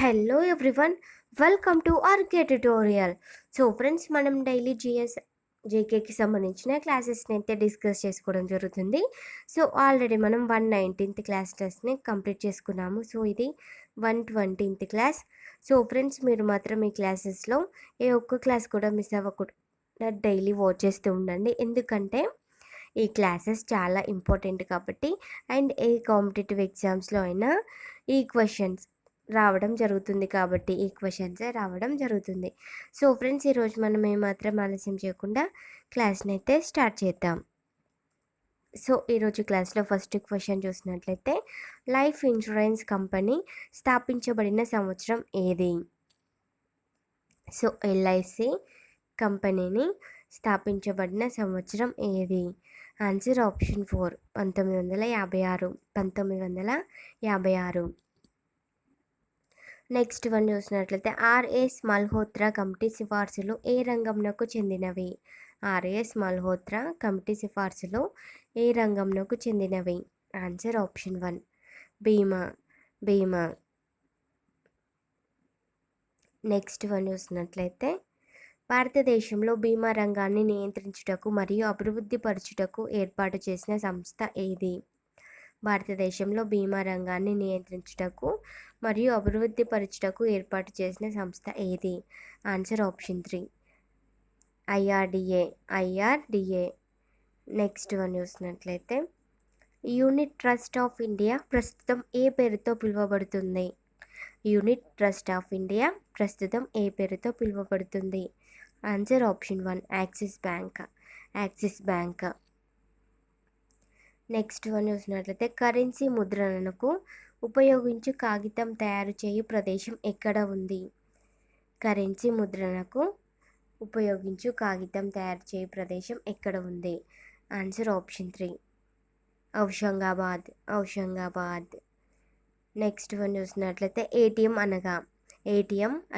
Hello everyone, welcome to RK tutorial. So friends, మనం daily జేకేకి సంబంధించిన క్లాసెస్ని అయితే డిస్కస్ చేసుకోవడం జరుగుతుంది. సో ఆల్రెడీ మనం 119th క్లాస్ టెస్ట్ని కంప్లీట్ చేసుకున్నాము. సో ఇది 120th క్లాస్. సో ఫ్రెండ్స్, మీరు మాత్రం ఈ క్లాసెస్లో ఏ ఒక్క క్లాస్ కూడా మిస్ అవ్వకుండా డైలీ వాచ్ చేస్తూ ఉండండి. ఎందుకంటే ఈ క్లాసెస్ చాలా ఇంపార్టెంట్ కాబట్టి, అండ్ ఏ కాంపిటేటివ్ ఎగ్జామ్స్లో అయినా ఈ క్వశ్చన్స్ రావడం జరుగుతుంది కాబట్టి ఈ క్వశ్చన్సే రావడం జరుగుతుంది. సో ఫ్రెండ్స్, ఈరోజు మనం ఏమాత్రం ఆలస్యం చేయకుండా క్లాస్ని అయితే స్టార్ట్ చేద్దాం. సో ఈరోజు క్లాస్లో ఫస్ట్ క్వశ్చన్ చూసినట్లయితే, లైఫ్ ఇన్సూరెన్స్ కంపెనీ స్థాపించబడిన సంవత్సరం ఏది? సో ఎల్ఐసి కంపెనీని స్థాపించబడిన సంవత్సరం ఏది? Answer option 4, 1956. 1956. నెక్స్ట్ వన్ చూసినట్లయితే, ఆర్ఎస్ మల్హోత్రా కమిటీ సిఫార్సులు ఏ రంగంలోకి చెందినవి? ఆర్ఎస్ మల్హోత్రా కమిటీ సిఫార్సులు ఏ రంగంలోకి చెందినవి? ఆన్సర్ ఆప్షన్ 1, బీమా. నెక్స్ట్ వన్ చూసినట్లయితే, భారతదేశంలో బీమా రంగాన్ని నియంత్రించుటకు మరియు అభివృద్ధి పరచుటకు ఏర్పాటు చేసిన సంస్థ ఏది? భారతదేశంలో బీమా రంగాన్ని నియంత్రించుటకు మరియు అభివృద్ధి పరచుటకు ఏర్పాటు చేసిన సంస్థ ఏది? Answer option 3, IRDA. Next one చూసినట్లయితే, యూనిట్ ట్రస్ట్ ఆఫ్ ఇండియా ప్రస్తుతం ఏ పేరుతో పిలువబడుతుంది? యూనిట్ ట్రస్ట్ ఆఫ్ ఇండియా ప్రస్తుతం ఏ పేరుతో పిలువబడుతుంది? Answer option 1, axis bank. Next one చూసినట్లయితే, కరెన్సీ ముద్రణకు ఉపయోగించు కాగితం తయారు చేయు ప్రదేశం ఎక్కడ ఉంది? కరెన్సీ ముద్రణకు ఉపయోగించు కాగితం తయారు చేయు ప్రదేశం ఎక్కడ ఉంది? Answer option 3, Hoshangabad. Next one చూసినట్లయితే, ఏటీఎం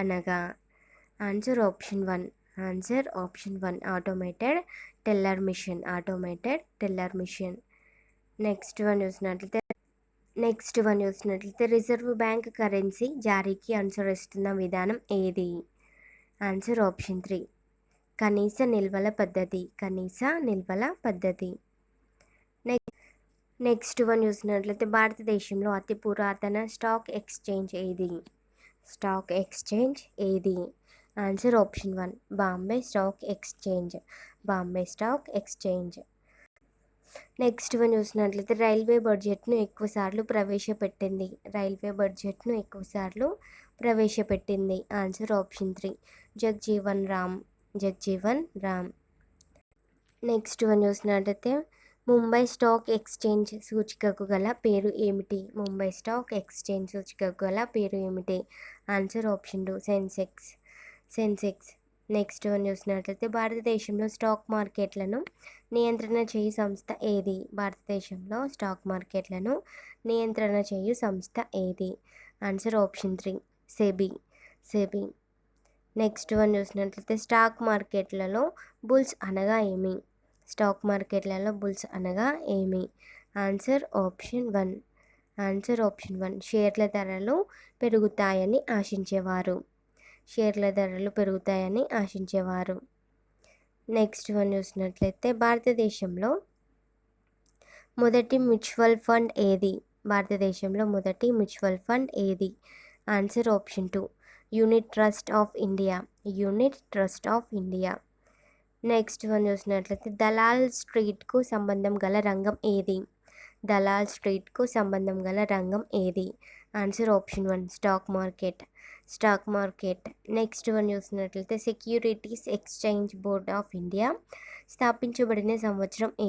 అనగా? Answer option 1, automated teller machine. Next one చూసినట్లయితే, రిజర్వ్ బ్యాంక్ కరెన్సీ జారీకి అనుసరిస్తున్న విధానం ఏది? ఆన్సర్ ఆప్షన్ 3, కనీస నిల్వల పద్ధతి. నెక్స్ట్ వన్ చూసినట్లయితే, భారతదేశంలో అతి పురాతన స్టాక్ ఎక్స్చేంజ్ ఏది? Answer option 1, Bombay stock exchange. Next one చూసినట్లయితే, రైల్వే బడ్జెట్ను ఎక్కువసార్లు ప్రవేశపెట్టింది. Answer option 3, Jagjivan Ram. Next one చూసినట్లయితే, ముంబై స్టాక్ ఎక్స్చేంజ్ సూచికకు గల పేరు ఏమిటి? Answer option 2, Sensex. Next one చూసినట్లయితే, భారతదేశంలో స్టాక్ మార్కెట్లను నియంత్రణ చేయు సంస్థ ఏది? Answer option 3, SEBI. Next one చూసినట్లయితే, స్టాక్ మార్కెట్లలో బుల్స్ అనగా ఏమి? ఆన్సర్ ఆప్షన్ 1, షేర్ల ధరలు పెరుగుతాయని ఆశించేవారు. నెక్స్ట్ వన్ చూసినట్లయితే, భారతదేశంలో మొదటి మ్యూచువల్ ఫండ్ ఏది? Answer option 2, unit trust of India. Next one చూసినట్లయితే, దలాల్ స్ట్రీట్కు సంబంధం గల రంగం ఏది? Answer option 1, stock market. Next one చూసినట్లయితే, securities exchange board of India స్థాపించబడిన సంవత్సరం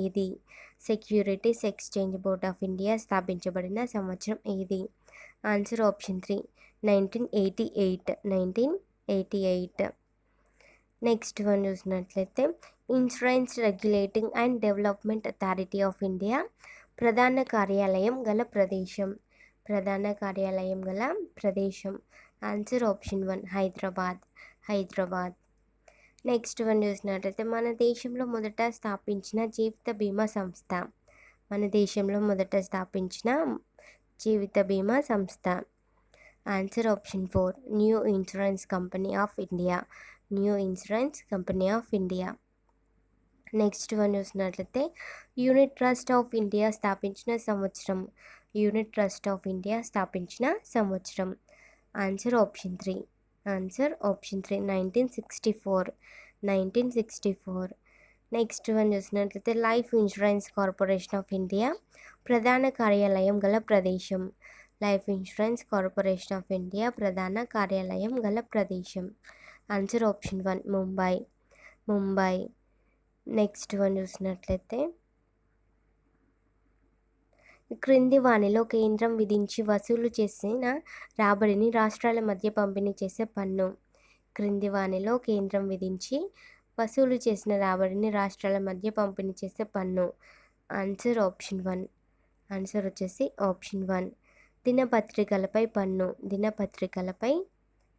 ఏది? Answer option 3, 1988. నెక్స్ట్ వన్ చూసినట్లయితే, insurance regulating and development authority of India ప్రధాన కార్యాలయం గల ప్రదేశం. Answer option 1, Hyderabad. Next one చూసినట్లయితే, మన దేశంలో మొదట స్థాపించిన జీవిత బీమా సంస్థ. Answer option 4 new insurance company of India. New insurance company of India. Next one చూసినట్లయితే యూనిట్ ట్రస్ట్ ఆఫ్ ఇండియా స్థాపించిన సంవత్సరం. యూనిట్ ట్రస్ట్ ఆఫ్ ఇండియా స్థాపించిన సంవత్సరం. Answer option 3. Answer option 3 1964. 1964. Next one చూసినట్లయితే life insurance corporation of India ప్రధాన కార్యాలయం గల ప్రదేశం. Life insurance corporation of India ప్రధాన కార్యాలయం గల ప్రదేశం. Answer option 1 Mumbai. Mumbai. Next one చూసినట్లయితే క్రింది వానిలో కేంద్రం విధించి వసూలు చేసిన రాబడిని రాష్ట్రాల మధ్య పంపిణీ చేసే పన్ను. క్రింది వానిలో కేంద్రం విధించి వసూలు చేసిన రాబడిని రాష్ట్రాల మధ్య పంపిణీ చేసే పన్ను. Answer option 1. ఆన్సర్ వచ్చేసి ఆప్షన్ 1 దినపత్రికలపై పన్ను. దినపత్రికలపై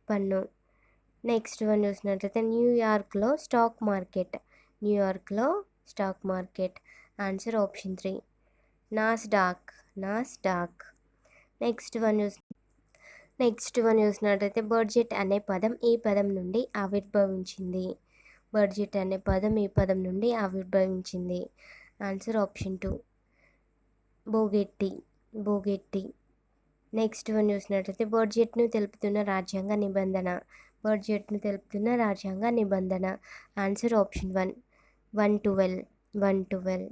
పన్ను. నెక్స్ట్ వన్ చూసినట్లయితే న్యూయార్క్లో స్టాక్ మార్కెట్. న్యూయార్క్లో stock market. Answer option 3 Nasdaq. Nasdaq. Next one చూసినట్లయితే బడ్జెట్ అనే పదం ఈ పదం నుండి ఆవిర్భవించింది. బడ్జెట్ అనే పదం ఈ పదం నుండి ఆవిర్భవించింది. Answer option 2 బోగెట్టి. బోగెట్టి. నెక్స్ట్ వన్ చూసినట్లయితే బడ్జెట్ను తెలుపుతున్న రాజ్యాంగ నిబంధన. బడ్జెట్ను తెలుపుతున్న రాజ్యాంగ నిబంధన. Answer option 1 112. 112.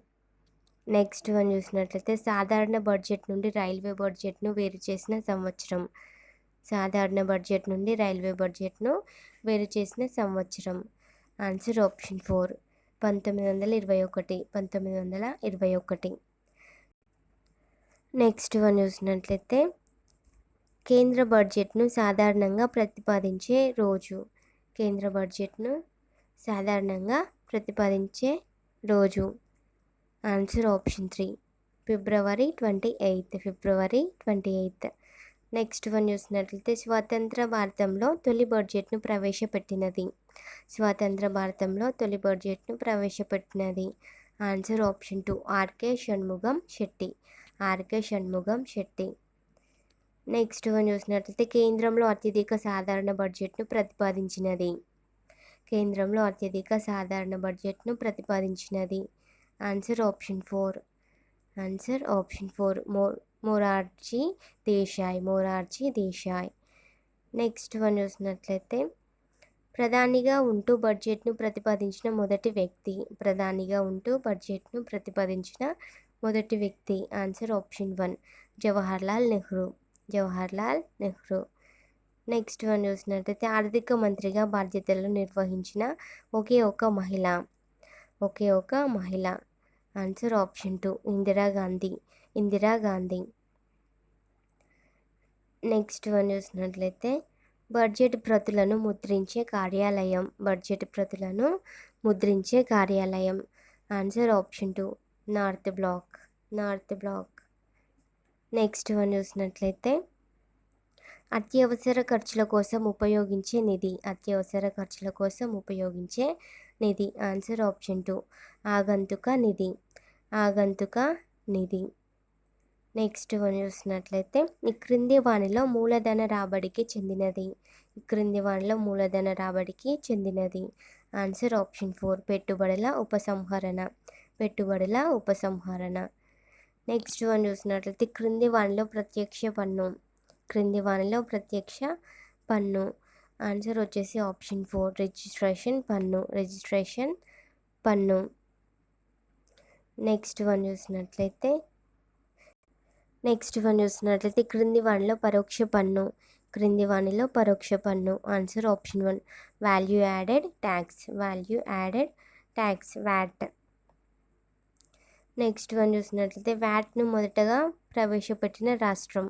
నెక్స్ట్ వన్ చూసినట్లయితే సాధారణ బడ్జెట్ నుండి రైల్వే బడ్జెట్ను వేరు చేసిన సంవత్సరం. సాధారణ బడ్జెట్ నుండి రైల్వే బడ్జెట్ను వేరు చేసిన సంవత్సరం. Answer option 4 1921. 1921. నెక్స్ట్ వన్ చూసినట్లయితే కేంద్ర బడ్జెట్ను సాధారణంగా ప్రతిపాదించే రోజు. కేంద్ర బడ్జెట్ను సాధారణంగా ప్రతిపాదించే రోజు. ఆన్సర్ ఆప్షన్ 3 ఫిబ్రవరి 28. ఫిబ్రవరి 28. నెక్స్ట్ వన్ చూసినట్లయితే స్వతంత్ర భారతంలో తొలి బడ్జెట్ను ప్రవేశపెట్టినది. స్వతంత్ర భారతంలో తొలి బడ్జెట్ను ప్రవేశపెట్టినది. Answer option 2 R K Shanmugam Shetty. R K Shanmugam Shetty. Next one చూసినట్లయితే కేంద్రంలో అత్యధిక సాధారణ బడ్జెట్ను ప్రతిపాదించినది. కేంద్రంలో అత్యధిక సాధారణ బడ్జెట్ను ప్రతిపాదించినది. Answer option 4. Answer option 4 Morarji Desai. Morarji Desai. Next one చూసినట్లయితే ప్రధానిగా ఉంటూ బడ్జెట్ను ప్రతిపాదించిన మొదటి వ్యక్తి. ప్రధానిగా ఉంటూ బడ్జెట్ను ప్రతిపాదించిన మొదటి వ్యక్తి. Answer option 1 Jawaharlal Nehru. Jawaharlal Nehru. Next one చూసినట్లయితే ఆర్థిక మంత్రిగా బాధ్యతలు నిర్వహించిన ఒకే ఒక మహిళ. ఒకే ఒక మహిళ. Answer option 2 Indira Gandhi. Indira Gandhi. Next one చూసినట్లయితే బడ్జెట్ ప్రతులను ముద్రించే కార్యాలయం. బడ్జెట్ ప్రతులను ముద్రించే కార్యాలయం. Answer option 2 North Block. North Block. Next one చూసినట్లయితే అత్యవసర ఖర్చుల కోసం ఉపయోగించే నిధి. అత్యవసర ఖర్చుల కోసం ఉపయోగించే నిధి. ఆన్సర్ ఆప్షన్ 2 ఆగంతుక నిధి. ఆగంతుక నిధి. నెక్స్ట్ వన్ చూసినట్లయితే ఈ క్రింది వానిలో మూలధన రాబడికి చెందినది. ఈ క్రింది వానిలో మూలధన రాబడికి చెందినది. ఆన్సర్ ఆప్షన్ 4 పెట్టుబడుల ఉపసంహరణ. పెట్టుబడుల ఉపసంహరణ. నెక్స్ట్ వన్ చూసినట్లయితే క్రింది వానిలో ప్రత్యక్ష పన్ను. క్రింది వానిలో ప్రత్యక్ష పన్ను. ఆన్సర్ వచ్చేసి ఆప్షన్ 4 రిజిస్ట్రేషన్ పన్ను. రిజిస్ట్రేషన్ పన్ను. నెక్స్ట్ వన్ చూసినట్లయితే క్రింది వానిలో పరోక్ష పన్ను. క్రింది వానిలో పరోక్ష పన్ను. Answer option 1 value added tax. Value added tax VAT. Next one చూసినట్లయితే వ్యాట్ను మొదటగా ప్రవేశపెట్టిన రాష్ట్రం.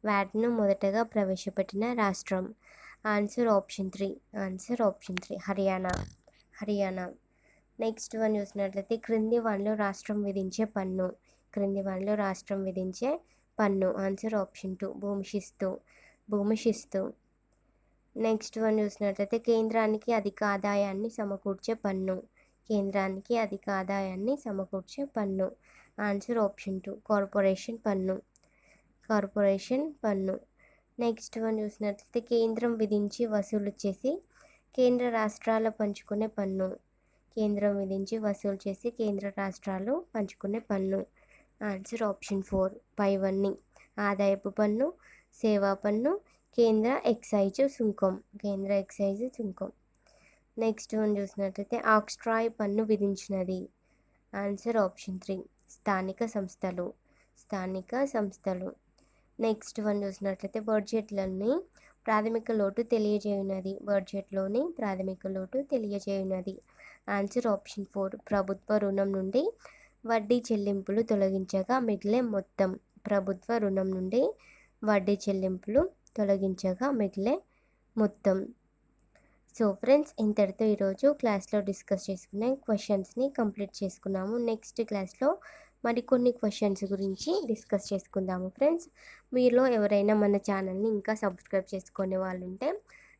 వ్యాట్ను మొదటగా ప్రవేశపెట్టిన రాష్ట్రం. Answer option 3. Answer option 3 Haryana. Haryana. Next one చూసినట్లయితే క్రింది వానిలో రాష్ట్రం విధించే పన్ను. క్రింది వానిలో రాష్ట్రం విధించే పన్ను. ఆన్సర్ ఆప్షన్ 2 భూమి శిస్తు. భూమి శిస్తు. నెక్స్ట్ వన్ చూసినట్లయితే కేంద్రానికి అధిక ఆదాయాన్ని సమకూర్చే పన్ను. కేంద్రానికి అధిక ఆదాయాన్ని సమకూర్చే పన్ను. ఆన్సర్ ఆప్షన్ 2 కార్పొరేషన్ పన్ను. కార్పొరేషన్ పన్ను. నెక్స్ట్ వన్ చూసినట్లయితే కేంద్రం విధించి వసూలు చేసి కేంద్ర రాష్ట్రాలు పంచుకునే పన్ను. కేంద్రం విధించి వసూలు చేసి కేంద్ర రాష్ట్రాలు పంచుకునే పన్ను. ఆన్సర్ ఆప్షన్ 4 పైవన్నీ. ఆదాయపు పన్ను, సేవా పన్ను, కేంద్ర ఎక్సైజ్ సుంకం. కేంద్ర ఎక్సైజ్ సుంకం. నెక్స్ట్ వన్ చూసినట్లయితే ఆక్స్ట్రాయ్ పన్ను విధించినది. ఆన్సర్ ఆప్షన్ 3 స్థానిక సంస్థలు. స్థానిక సంస్థలు. నెక్స్ట్ వన్ చూసినట్లయితే బడ్జెట్లోని ప్రాథమిక లోటు తెలియజేయున్నది. బడ్జెట్లోని ప్రాథమిక లోటు తెలియజేయున్నది. ఆన్సర్ ఆప్షన్ 4 ప్రభుత్వ రుణం నుండి వడ్డీ చెల్లింపులు తొలగించగా మిగిలే మొత్తం. ప్రభుత్వ రుణం నుండి వడ్డీ చెల్లింపులు తొలగించగా మిగిలే మొత్తం. సో ఫ్రెండ్స్, ఇంతటితో ఈరోజు క్లాస్లో డిస్కస్ చేసుకునే క్వశ్చన్స్ని కంప్లీట్ చేసుకున్నాము. నెక్స్ట్ క్లాస్లో మరికొన్ని క్వశ్చన్స్ గురించి డిస్కస్ చేసుకుందాము. ఫ్రెండ్స్, మీలో ఎవరైనా మన ఛానల్ని ఇంకా సబ్స్క్రైబ్ చేసుకునే వాళ్ళు ఉంటే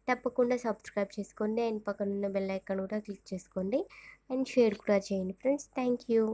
తప్పకుండా సబ్స్క్రైబ్ చేసుకోండి. అండ్ పక్కన ఉన్న బెల్ ఐకాన్ కూడా క్లిక్ చేసుకోండి అండ్ షేర్ కూడా చేయండి ఫ్రెండ్స్. Thank you.